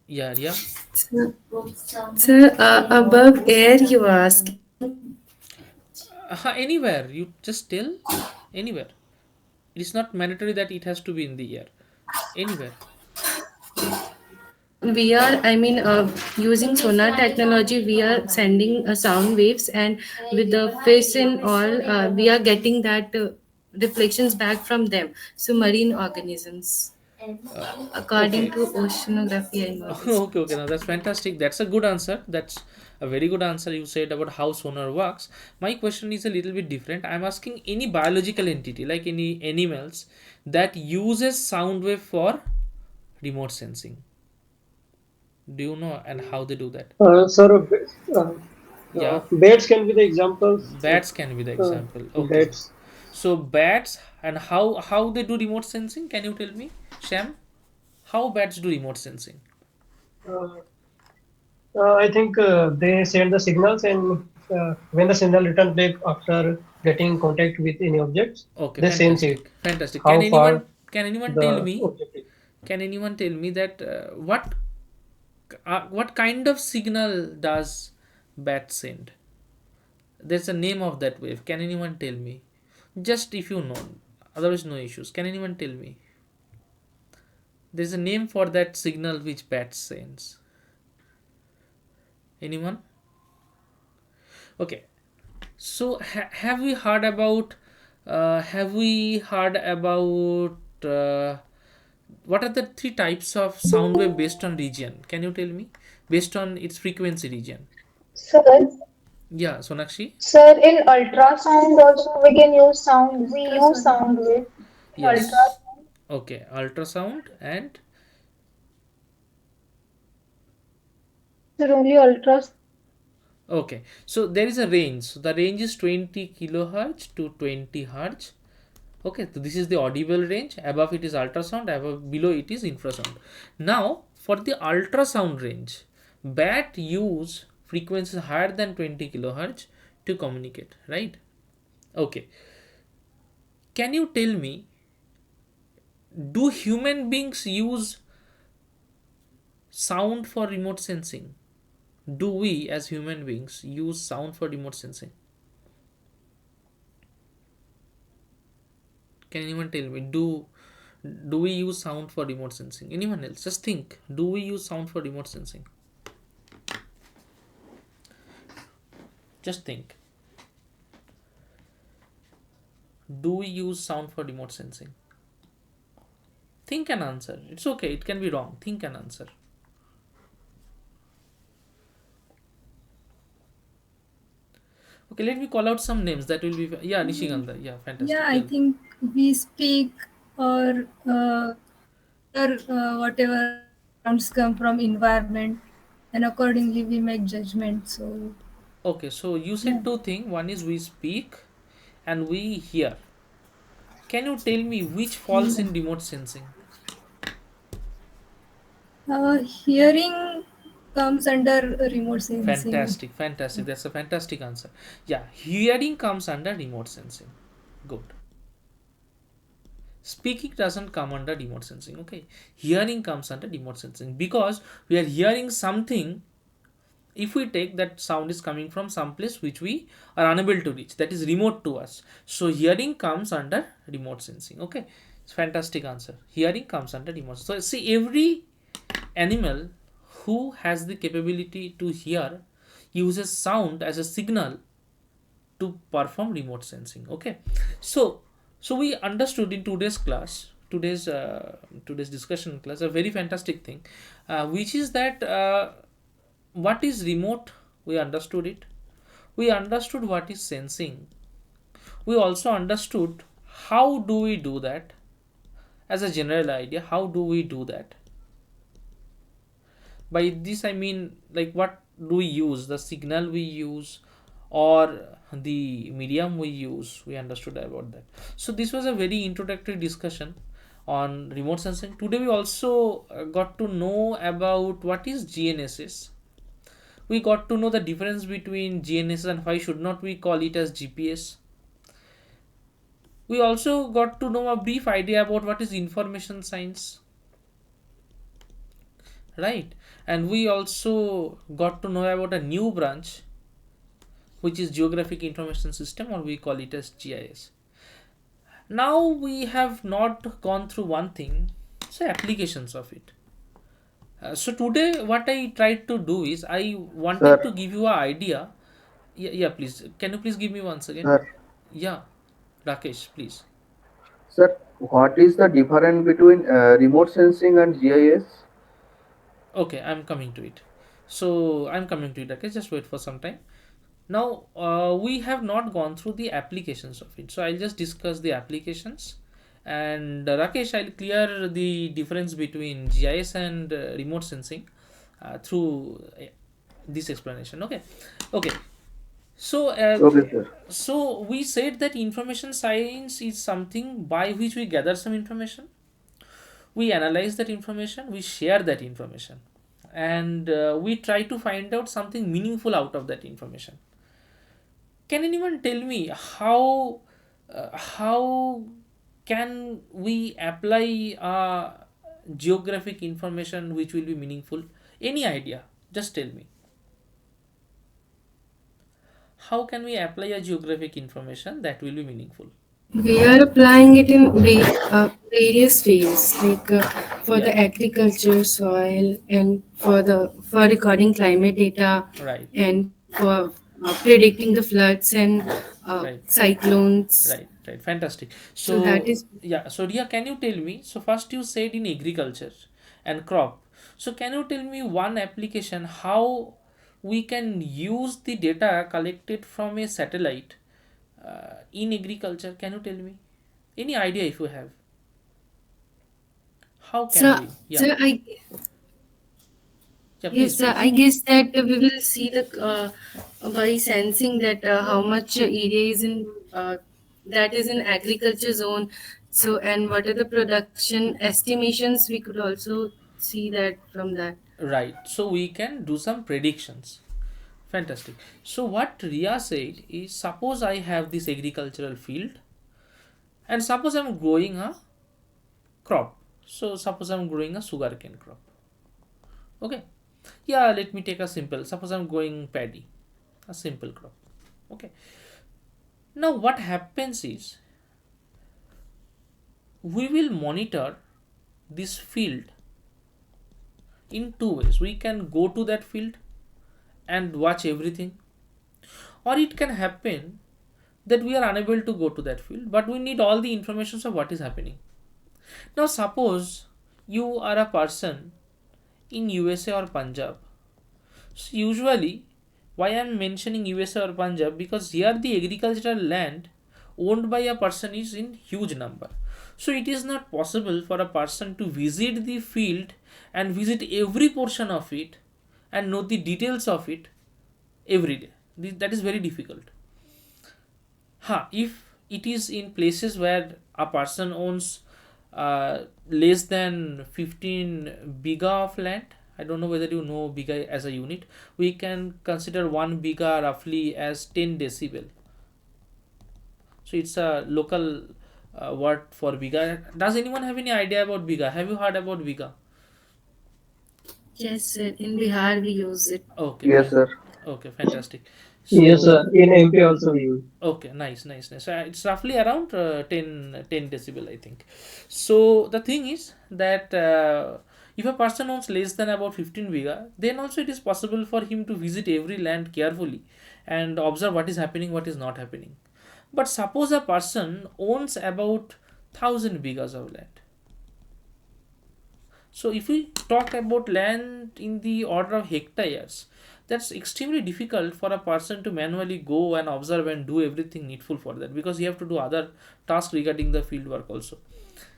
Yeah, yeah. So, sir, above air, you ask. Anywhere. You just tell anywhere. It is not mandatory that it has to be in the air. Anywhere. We are, I mean, using sonar technology, we are sending sound waves, and with the fish and all, we are getting that reflections back from them. So, marine organisms. According Okay. to oceanography, I know this Okay, okay. much. Now that's fantastic. That's a good answer. That's a very good answer you said about how sonar works. My question is a little bit different. I'm asking any biological entity, like any animals, that uses sound wave for remote sensing. Do you know and how they do that? Sir, Yeah, bats can be the examples of bats can be the example. Okay. bats. So bats and how they do remote sensing? Can you tell me, Sham? How bats do remote sensing? Uh, I think they send the signals, and when the signal returns back after getting contact with any objects, Okay, they sense it, fantastic, fantastic. how far Can anyone tell the me? object is. Can anyone tell me that what kind of signal does bat send? There's a name of that wave. Can anyone tell me? Just if you know, otherwise no issues. Can anyone tell me? There's a name for that signal which bat sends. Anyone? Okay. So have we heard about? Have we heard about? What are the three types of sound wave based on region? Can you tell me? Based on its frequency region. Sir, Yeah, Sonakshi. sir, in ultrasound also we can use sound. We use Ultrasound. sound wave in Yes. ultrasound. Okay. Ultrasound and Sir, only ultrasound. okay. So there is a range. So the range is 20 kilohertz to 20 hertz. Okay. So this is the audible range. Above it is ultrasound. Above below it is infrasound. Now for the ultrasound range, bat use frequencies higher than 20 kilohertz to communicate. Right. Okay. Can you tell me? Do human beings use sound for remote sensing? Do we as human beings use sound for remote sensing? Can anyone tell me? Do we use sound for remote sensing? Anyone else? Just think. Do we use sound for remote sensing? Just think. Do we use sound for remote sensing? Think and answer. It's okay. It can be wrong. Think and answer. Okay, let me call out some names. That will be yeah, Nishiganda. Yeah, Yeah, fantastic. I Tell. think we speak or whatever sounds come from environment, and accordingly we make judgment. So Okay, so you yeah, said two things. One is we speak and we hear. Can you tell me which falls in remote sensing? hearing comes under remote sensing. Fantastic, fantastic. That's a fantastic answer. Yeah, hearing comes under remote sensing. Good. Speaking doesn't come under remote sensing. Okay, hearing comes under remote sensing because we are hearing something. If we take that sound is coming from some place which we are unable to reach, that is remote to us. So hearing comes under remote sensing. Okay, it's fantastic answer. Hearing comes under remote. So see, every animal who has the capability to hear uses sound as a signal to perform remote sensing. Okay, so we understood in today's class, today's discussion class, a very fantastic thing, which is that what is remote. We understood it. We understood what is sensing. We also understood how do we do that. As a general idea, how do we do that? By this I mean, like, what do we use, the signal we use or the medium we use. We understood about that. So this was a very introductory discussion on remote sensing. Today we also got to know about what is GNSS. We got to know the difference between GNSS and why should not we call it as GPS. We also got to know a brief idea about what is information science, right? And we also got to know about a new branch which is geographic information system, or we call it as GIS. Now we have not gone through one thing, so applications of it. So today what I tried to do is I wanted to Sir, give you an idea. Yeah, yeah, please, can you please give me once again? sir, Yeah, Rakesh, please. sir. What is the difference between remote sensing and GIS? Okay, I'm coming to it. So I'm coming to it. Okay, just wait for some time. Now we have not gone through the applications of it, so I'll just discuss the applications. And Rakesh, I'll clear the difference between GIS and remote sensing through this explanation. Okay, okay. So, Okay, sir. so we said that information science is something by which we gather some information, we analyze that information, we share that information, and we try to find out something meaningful out of that information. Can anyone tell me how can we apply geographic information which will be meaningful? Any idea? Just tell me. How can we apply a geographic information that will be meaningful? We are applying it in various ways, like for Yeah. the agriculture, soil, and for recording climate data, Right. and for predicting the floods and Right. cyclones. Right. Fantastic. So that So is yeah. So Ria, can you tell me? So first you said in agriculture and crop. So can you tell me one application how we can use the data collected from a satellite in agriculture? Can you tell me? Any idea if you have? How can so. we? Yeah. So I Yeah. Please. Yes, Please. I guess that we will see the by sensing that how much area is in that is in agriculture zone. So and what are the production estimations? We could also see that from that. Right. So we can do some predictions. Fantastic. So what Ria said is, suppose I have this agricultural field, and suppose I'm growing a crop. So suppose I'm growing a sugarcane crop. Okay. Yeah, let me take a simple. Suppose I'm growing paddy, a simple crop. Okay. Now what happens is, we will monitor this field in two ways. We can go to that field and watch everything, or it can happen that we are unable to go to that field, but we need all the information of what is happening. Now suppose you are a person in USA or Punjab. So usually, why I am mentioning USA or Punjab, because here the agricultural land owned by a person is in huge number. So it is not possible for a person to visit the field and visit every portion of it and know the details of it every day. That is very difficult. If it is in places where a person owns less than 15 biga of land, I don't know whether you know biga as a unit. We can consider 1 biga roughly as 10 decibel. So it's a local word for biga. Does anyone have any idea about biga? Have you heard about biga? Yes, sir. In Bihar we use it. Okay, Yes, fine. sir. Okay, fantastic. Yes, So sir. In MP also we use. okay, nice. So it's roughly around 10 decibel, I think. So the thing is that if a person owns less than about 15 biga, then also it is possible for him to visit every land carefully and observe what is happening, what is not happening. But suppose a person owns about 1000 bigas of land. So if we talk about land in the order of hectares, that's extremely difficult for a person to manually go and observe and do everything needful for that, because you have to do other tasks regarding the field work also.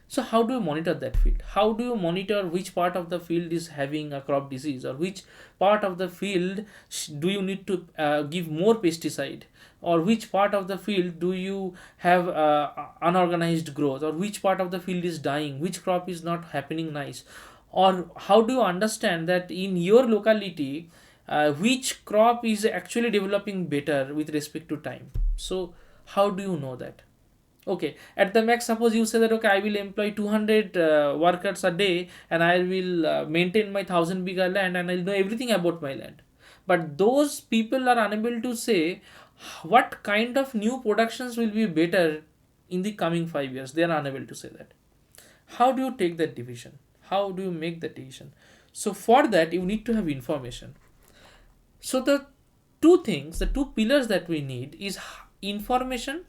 So how do you monitor that field? How do you monitor which part of the field is having a crop disease, or which part of the field do you need to give more pesticide, or which part of the field do you have unorganized growth, or which part of the field is dying, which crop is not happening nice, or how do you understand that in your locality which crop is actually developing better with respect to time? So how do you know that? Okay, at the max, suppose you say that okay, I will employ 200 workers a day, and I will maintain my 1000 bigger land, and I'll know everything about my land. But those people are unable to say what kind of new productions will be better in the coming 5 years. They are unable to say that. How do you take that division? How do you make that decision? So for that, you need to have information. So the two things, the two pillars that we need is information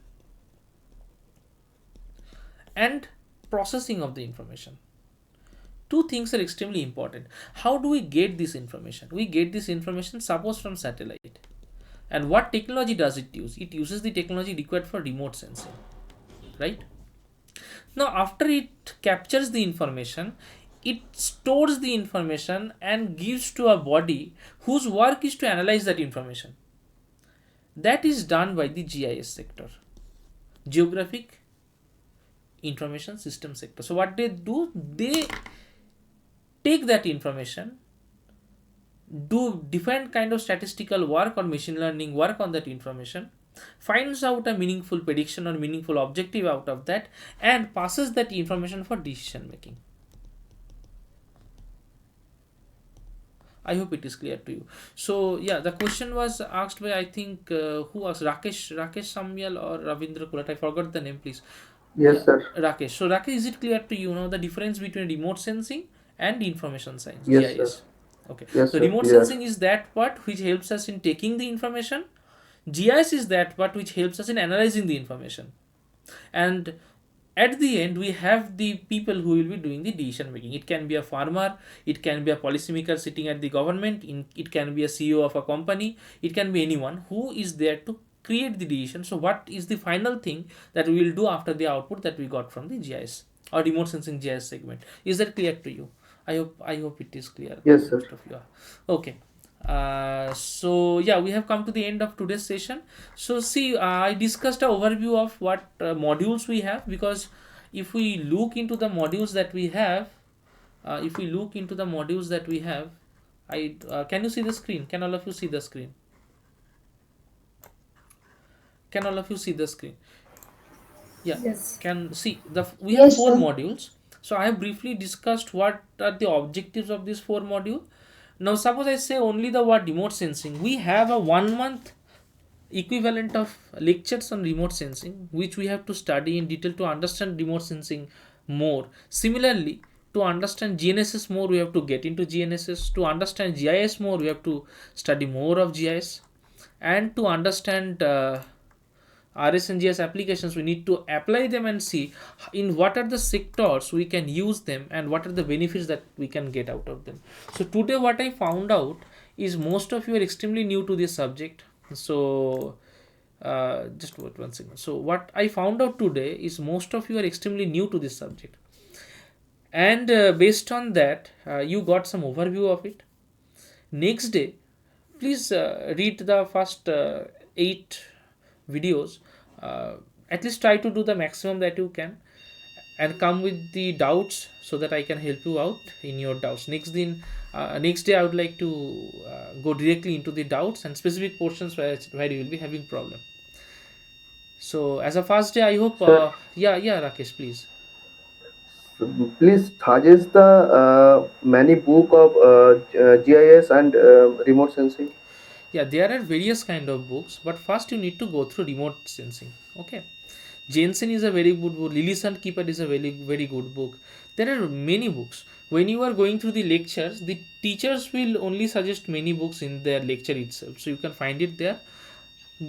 and processing of the information. Two things are extremely important. How do we get this information? We get this information, suppose, from satellite. And what technology does it use? It uses the technology required for remote sensing, right? Now, after it captures the information, it stores the information and gives to a body whose work is to analyze that information. That is done by the GIS sector, Geographic Information System sector. So what they do, they take that information, do different kind of statistical work or machine learning work on that information, finds out a meaningful prediction or meaningful objective out of that, and passes that information for decision making. I hope it is clear to you. So yeah, the question was asked by, I think, who asked, Rakesh Samyal or Ravindra Kulat, I forgot the name, please. Yes, Yeah, sir. Rakesh. So Rakesh, is it clear to you now the difference between remote sensing and information science, Yes, sir. GIS? Okay. Yes, So sir. remote Clear. sensing is that part which helps us in taking the information. GIS is that part which helps us in analyzing the information. And at the end, we have the people who will be doing the decision making. It can be a farmer, it can be a policymaker sitting at the government, it can be a CEO of a company, it can be anyone who is there to create the decision. So what is the final thing that we will do after the output that we got from the GIS or remote sensing GIS segment? Is that clear to you? I hope it is clear. Yes, sir. Most of you are. Okay. So yeah, we have come to the end of today's session. So see, I discussed an overview of what modules we have, because if we look into the modules that we have, I can you see the screen? Can all of you see the screen? Can all of you see the screen? Yeah, Yes. can see we have Yes, four sir. modules. So I have briefly discussed what are the objectives of these four modules. Now suppose I say only the word remote sensing. We have a 1 month equivalent of lectures on remote sensing, which we have to study in detail to understand remote sensing more. Similarly, to understand GNSS more, we have to get into GNSS. To understand GIS more, we have to study more of GIS. And to understand RS and GS applications, we need to apply them and see in what are the sectors we can use them and what are the benefits that we can get out of them. So today what I found out is most of you are extremely new to this subject. So just wait one second. So what I found out today is most of you are extremely new to this subject, and based on that, you got some overview of it. Next day, please read the first 8 videos. At least try to do the maximum that you can, and come with the doubts so that I can help you out in your doubts. Next day I would like to go directly into the doubts and specific portions where you will be having problem. So as a first day, I hope Sir, yeah, Rakesh, please. please suggest the many book of GIS and remote sensing. Yeah, there are various kind of books, but first you need to go through remote sensing. Okay, Jensen is a very good book. Lily Sand Keeper is a very good book. There are many books. When you are going through the lectures, the teachers will only suggest many books in their lecture itself, so you can find it there.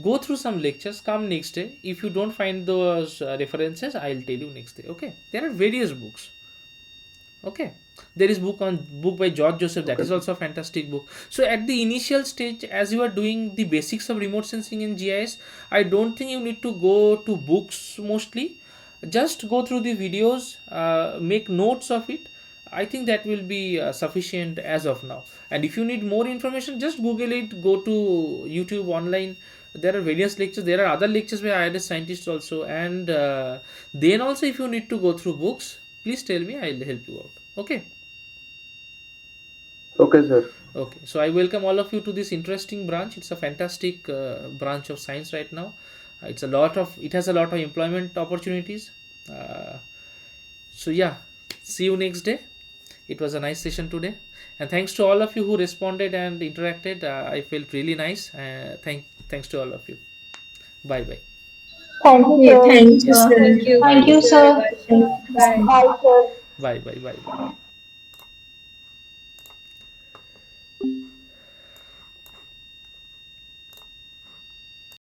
Go through some lectures, come next day. If you don't find those references, I'll tell you next day. Okay, there are various books. Okay, there is book by George Joseph, that Okay, is sir. also a fantastic book. So at the initial stage, as you are doing the basics of remote sensing in GIS, I don't think you need to go to books mostly. Just go through the videos, make notes of it. I think that will be sufficient as of now. And if you need more information, just Google it, go to YouTube online. There are various lectures, there are other lectures by IRS scientists also. And then also, if you need to go through books, please tell me, I'll help you out. Okay. Okay, sir. Okay, so I welcome all of you to this interesting branch. It's a fantastic branch of science right now. It has a lot of employment opportunities. uh, so yeah, see you next day. It was a nice session today, and thanks to all of you who responded and interacted. I felt really nice. Thanks to all of you. Bye bye. Thank you, Okay, sir. thank you, sir. Thank you, Bye Thank sir. you very Bye, much. Bye. sir. bye bye bye bye.